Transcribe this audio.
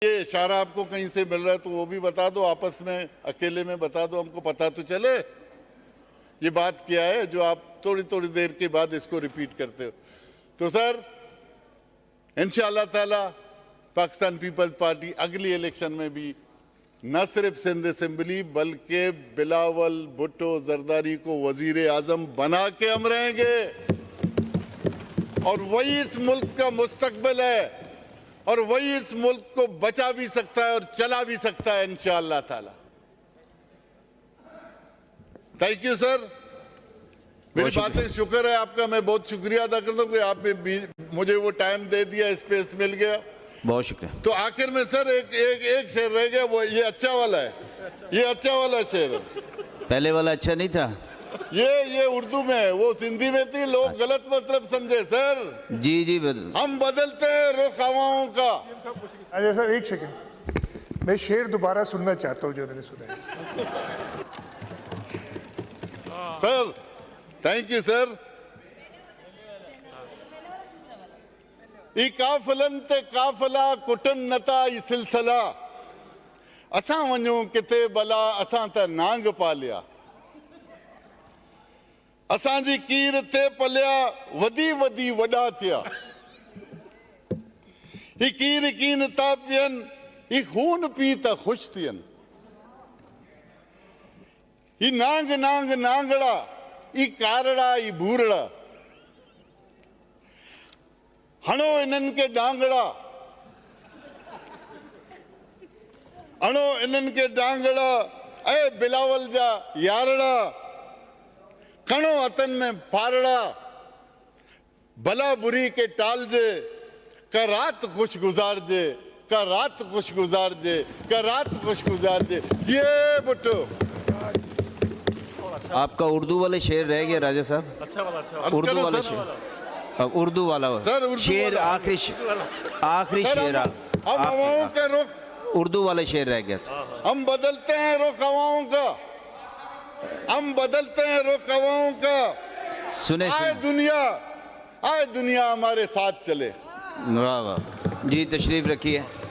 ये इशारा आपको कहीं से मिल रहा है तो वो भी बता दो, आपस में अकेले में बता दो, हमको पता तो चले ये बात क्या है जो आप थोड़ी थोड़ी देर के बाद इसको रिपीट करते हो। तो सर इंशाअल्लाह ताला पाकिस्तान पीपल्स पार्टी अगली इलेक्शन में भी न सिर्फ सिंध असेंबली बल्कि बिलावल भुट्टो जरदारी को वजीर आजम बना के हम रहेंगे और वही इस मुल्क का मुस्तकबिल है और वही इस मुल्क को बचा भी सकता है और चला भी सकता है इंशाअल्लाह ताला। थैंक यू सर, मेरी बातें शुक्र है आपका, मैं बहुत शुक्रिया अदा करता हूँ कि आपने मुझे वो टाइम दे दिया, स्पेस मिल गया, बहुत शुक्रिया। तो आखिर में सर एक शेर रह गया, वो ये अच्छा वाला है, ये अच्छा वाला शेर है। पहले वाला अच्छा नहीं था, ये उर्दू में है, वो सिंधी में थी, लोग गलत मतलब समझे सर। जी जी हम बदलते हैं रुख हवाओं का। अच्छा सर एक सेकंड, मैं शेर दोबारा सुनना चाहता हूँ जो मैंने सुना है। Sir thank you sir. ई काफिलन ते काफिला कुटन नता ई सिलसिला, असां वञूं किथे भला असां त नांग पालिया, असांजी कीर थे पलिया वधी वधी वॾा थिया, ही कीर कीन था पियनि, ही खून पी त ख़ुशि थियनि, ही नांग नांग नांगड़ा, ई कारड़ा ई बूरड़ा, हणो इन्हनि खे डांगड़ा, हणो इन्हनि खे डांगड़ा, ऐं बिलावल जा यारड़ा, खणो हथन में फारड़ा, भला बुरी के टालजे, का रात खुश गुजारजे, का रात खुश गुजारजे, का रात खुश गुजारजे। जिए भुट्टो। आपका उर्दू वाले शेर रह गया राजा साहब, अच्छा वाला, अच्छा उर्दू वाला शेर, अब उर्दू वाला सर, उर्दू शेर वाला। आखिरी सर, शेर हम हवाओं का रुख, उर्दू वाले शेर रह गया। हम बदलते हैं रुख हवाओं का, हम बदलते हैं रुख हवाओं का, सुने आए दुनिया हमारे साथ चले। वाह वाह जी, तशरीफ रखिए।